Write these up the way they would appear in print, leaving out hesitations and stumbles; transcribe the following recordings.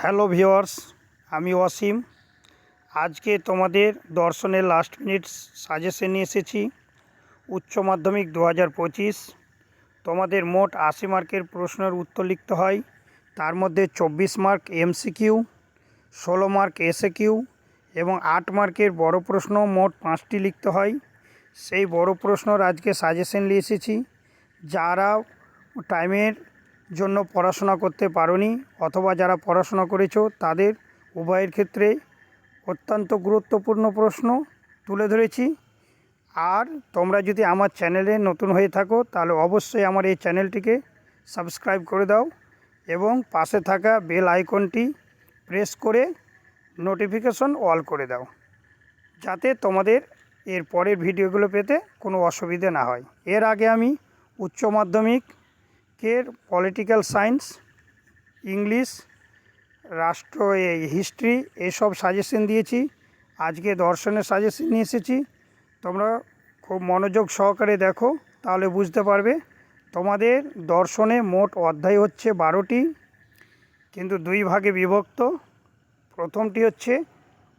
Hello viewers, আমি অসীম। আজকে তোমাদের দর্শনের লাস্ট মিনিট সাজেশন নিয়ে এসেছি। উচ্চ মাধ্যমিক 2025 তোমাদের মোট 80 মার্কের প্রশ্নের উত্তর লিখতে হয়। তার মধ্যে 24 মার্ক এমসিকিউ, 16 মার্ক এসএকিউ এবং 8 মার্কের বড় প্রশ্ন মোট 5টি লিখতে হয়। সেই বড় প্রশ্নর আজকে সাজেশন নিয়ে এসেছি। যারা টাইমের জন্য পড়াশোনা করতে পারোনি অথবা যারা পড়াশোনা করেছো তাদের উভয়ের ক্ষেত্রে অত্যন্ত গুরুত্বপূর্ণ প্রশ্ন তুলে ধরেছি। আর তোমরা যদি আমার চ্যানেলে নতুন হয়ে থাকো তাহলে অবশ্যই আমার এই চ্যানেলটিকে সাবস্ক্রাইব করে দাও এবং পাশে থাকা বেল আইকনটি প্রেস করে নোটিফিকেশন অল করে দাও, যাতে তোমাদের এর পরের ভিডিওগুলো পেতে কোনো অসুবিধে না হয়। এর আগে আমি উচ্চ মাধ্যমিকের পলিটিক্যাল সায়েন্স, ইংলিশ, রাষ্ট্র হিস্ট্রি এসব সাজেশন দিয়েছি। আজকে দর্শনের সাজেশন নিয়ে এসেছি। তোমরা খুব মনোযোগ সহকারে দেখো, তাহলে বুঝতে পারবে। তোমাদের দর্শনে মোট অধ্যায় হচ্ছে 12টি, কিন্তু 2 ভাগে বিভক্ত। প্রথমটি হচ্ছে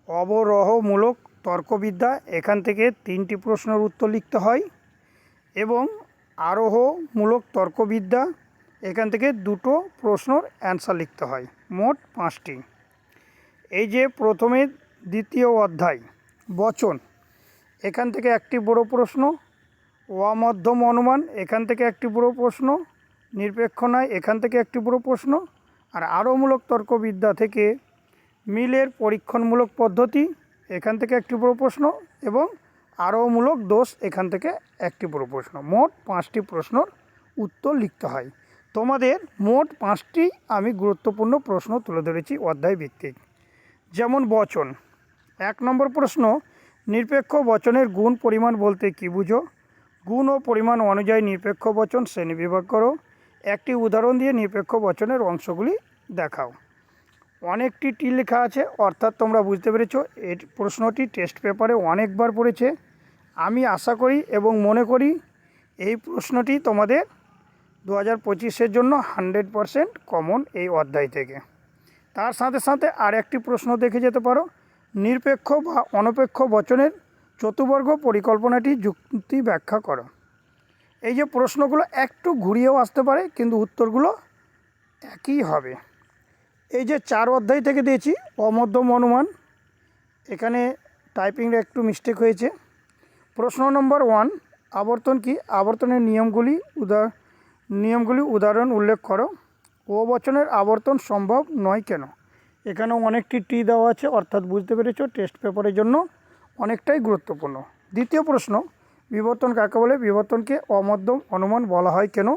অবরোহমূলক তর্কবিদ্যা, এখান থেকে 3টি প্রশ্নের উত্তর লিখতে হয়, এবং আরোহমূলক তর্কবিদ্যা, এখান থেকে 2টো প্রশ্নর অ্যান্সার লিখতে হয়, মোট 5টি। এই যে প্রথমে দ্বিতীয় অধ্যায় বচন, এখান থেকে একটি বড় প্রশ্ন। অমধ্যম অনুমান, এখান থেকে একটি বড় প্রশ্ন। নিরপেক্ষ নয়, এখান থেকে একটি বড় প্রশ্ন। আর আরোহমূলক তর্কবিদ্যা থেকে মিলের পরীক্ষণমূলক পদ্ধতি, এখান থেকে একটি বড় প্রশ্ন, এবং আরোহমূলক দোষ, এখান থেকে একটি বড় প্রশ্ন। মোট 5টি প্রশ্নর উত্তর লিখতে হয়। তোমাদের মোট 5টি আমি গুরুত্বপূর্ণ প্রশ্ন তুলে ধরেছি অধ্যায় ভিত্তিক। যেমন বচন, 1 নম্বর প্রশ্ন, নিরপেক্ষ বচনের গুণ পরিমাণ বলতে কী বুঝো? গুণ ও পরিমাণ অনুযায়ী নিরপেক্ষ বচন শ্রেণীবিভাগ করো। একটি উদাহরণ দিয়ে নিরপেক্ষ বচনের অংশগুলি দেখাও। অনেকটি টি লেখা আছে, অর্থাৎ তোমরা বুঝতে পেরেছো এই প্রশ্নটি টেস্ট পেপারে অনেকবার পড়েছে। আমি আশা করি এবং মনে করি এই প্রশ্নটি তোমাদের 2025-এর জন্য 100% কমন এই অধ্যায় থেকে। তার সাথে সাথে আর একটি প্রশ্ন দেখে যেতে পারো, নিরপেক্ষ বা অনপেক্ষ বচনের চতুর্বর্গ পরিকল্পনাটি যুক্তি ব্যাখ্যা করো। এই যে প্রশ্নগুলো একটু ঘুরিয়েও আসতে পারে, কিন্তু উত্তরগুলো একই হবে। এই যে 4 অধ্যায় থেকে দিয়েছি অমধ্যম অনুমান, এখানে টাইপিংয়ে একটু মিস্টেক হয়েছে। প্রশ্ন নম্বর 1, আবর্তন কি? আবর্তনের নিয়মগুলি উদাহরণ উল্লেখ করো। ও বচনের আবর্তন সম্ভব নয় কেন? এখানেও অনেকটি টি দেওয়া আছে, অর্থাৎ বুঝতে পেরেছো টেস্ট পেপারের জন্য অনেকটাই গুরুত্বপূর্ণ। দ্বিতীয় প্রশ্ন, বিবর্তন কাকে বলে? বিবর্তনকে অমধ্যম অনুমান বলা হয় কেন?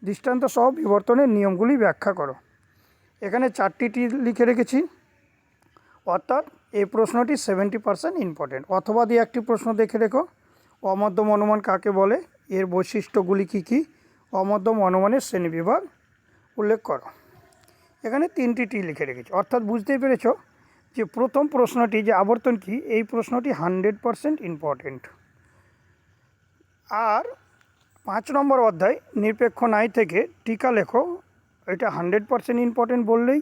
দৃষ্টান্ত সহ বিবর্তনের নিয়মগুলি ব্যাখ্যা করো। এখানে 4টি টি লিখে রেখেছি, অর্থাৎ এই প্রশ্নটি 70% ইম্পর্টেন্ট। অথবা দিয়ে একটি প্রশ্ন দেখে রেখো, অমধ্যম অনুমান কাকে বলে? এর বৈশিষ্ট্যগুলি কী কী? অমধ্যম অনুমানের শ্রেণীবিভাগ উল্লেখ করো। এখানে 3টি টি লিখে রেখেছি, অর্থাৎ বুঝতেই পেরেছ যে প্রথম প্রশ্নটি যে আবর্তন কি, এই প্রশ্নটি 100% ইম্পর্টেন্ট। আর 5 নম্বর অধ্যায় নিরপেক্ষ নাই থেকে টিকা লেখো, এটা 100% ইম্পর্টেন্ট বললেই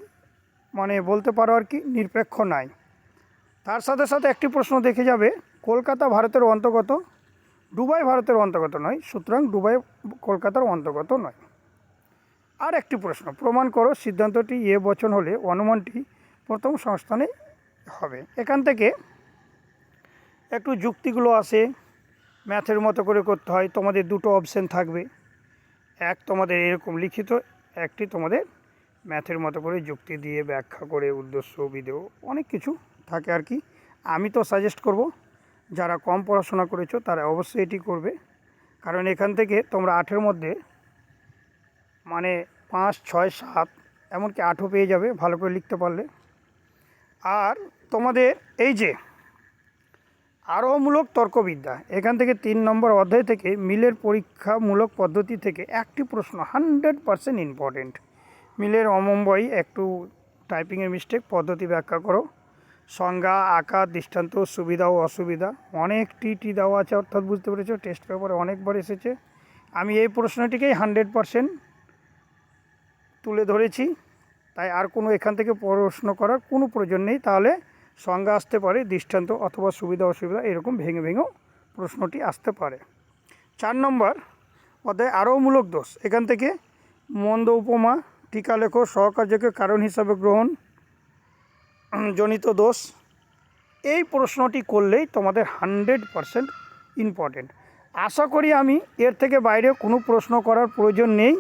বলতে পারো আর কি, নিরপেক্ষ নাই। তার সাথে সাথে একটি প্রশ্ন দেখে যাবে, কলকাতা ভারতের অন্তর্গত, দুবাই ভারতের অন্তর্গত নয়, সুতরাং দুবাই কলকাতার অন্তর্গত নয়। আর একটি প্রশ্ন, প্রমাণ করো সিদ্ধান্তটি এ বচন হলে অনুমানটি প্রথম সংস্থানে হবে। এখান থেকে একটু যুক্তিগুলো আসে, ম্যাথের মতো করে করতে হয়। তোমাদের 2টো অপশান থাকবে, এক তোমাদের এরকম লিখিত, একটি তোমাদের ম্যাথের মতো করে যুক্তি দিয়ে ব্যাখ্যা করে উদ্দেশ্য বিধেয় অনেক কিছু থাকে আর কি। আমি তো সাজেস্ট করব যারা কম পড়াশোনা করেছো তারা অবশ্যই এটি করবে, কারণ এখান থেকে তোমরা 8-এর মধ্যে 5, 6, 7 এমনকি 8ও পেয়ে যাবে ভালো করে লিখতে পারলে। আর তোমাদের এই যে আরোহমূলক তর্কবিদ্যা, এখান থেকে 3 নম্বর অধ্যায় থেকে মিলের পরীক্ষামূলক পদ্ধতি থেকে একটি প্রশ্ন 100% ইম্পর্টেন্ট। মিলের অমব্যয় একটু টাইপিংয়ের মিস্টেক, পদ্ধতি ব্যাখ্যা করো। সংজ্ঞা, আকার, দৃষ্টান্ত, সুবিধা ও অসুবিধা, অনেক টি দেওয়া আছে, অর্থাৎ বুঝতে পেরেছো টেস্ট পেপারে অনেকবার এসেছে। আমি এই প্রশ্নটিকেই 100% তুলে ধরেছি। তাই আর কোনো এখান থেকে প্রশ্ন করার কোনো প্রয়োজন নেই। তাহলে সংজ্ঞা আসতে পারে, দৃষ্টান্ত অথবা সুবিধা অসুবিধা এরকম ভেঙে ভেঙেও প্রশ্নটি আসতে পারে। 4 নম্বর অধ্যায় আরোহমূলক দোষ। এখান থেকে মন্দ উপমা, টিকা লেখো, সহকার্যকে কারণ হিসাবে গ্রহণ জনিত দোষ। এই প্রশ্নটি করলেই তোমাদের 100% ইম্পর্টেন্ট। আশা করি আমি এর থেকে বাইরে কোনো প্রশ্ন করার প্রয়োজন নেই।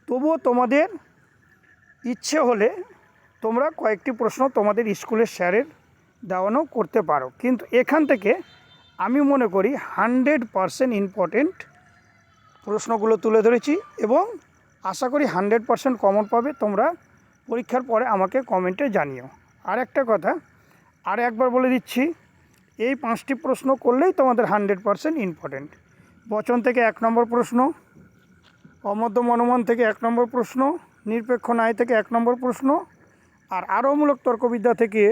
তবুও তোমাদের ইচ্ছে হলে তোমরা কয়েকটি প্রশ্ন তোমাদের স্কুলের স্যারের দেওয়ানো করতে পারো, কিন্তু এখান থেকে আমি মনে করি 100% ইম্পর্টেন্ট প্রশ্নগুলো তুলে ধরেছি এবং আশা করি 100% কমন পাবে। তোমরা পরীক্ষার পরে আমাকে কমেন্টে জানিও। আর একটা কথা আর একবার বলে দিচ্ছি, এই 5টি প্রশ্ন করলেই তোমাদের 100% ইম্পর্টেন্ট। বচন থেকে 1 নম্বর প্রশ্ন, অমধ্যম অনুমান থেকে 1 নম্বর প্রশ্ন, নিরপেক্ষ ন্যায় থেকে 1 নম্বর প্রশ্ন, আর আরোহমূলক তর্কবিদ্যা থেকে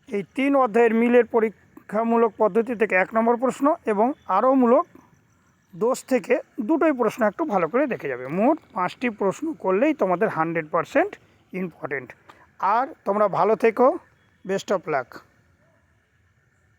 এই 3 অধ্যায়ের মিলের পরীক্ষামূলক পদ্ধতি থেকে 1 নম্বর প্রশ্ন এবং আরোহমূলক দোষ থেকে দুটোই প্রশ্ন একটু ভালো করে দেখে যাবে। মোট 5টি প্রশ্ন করলেই তোমাদের 100% ইম্পর্টেন্ট। আর তোমরা ভালো থেকো, বেস্ট অফ লাক।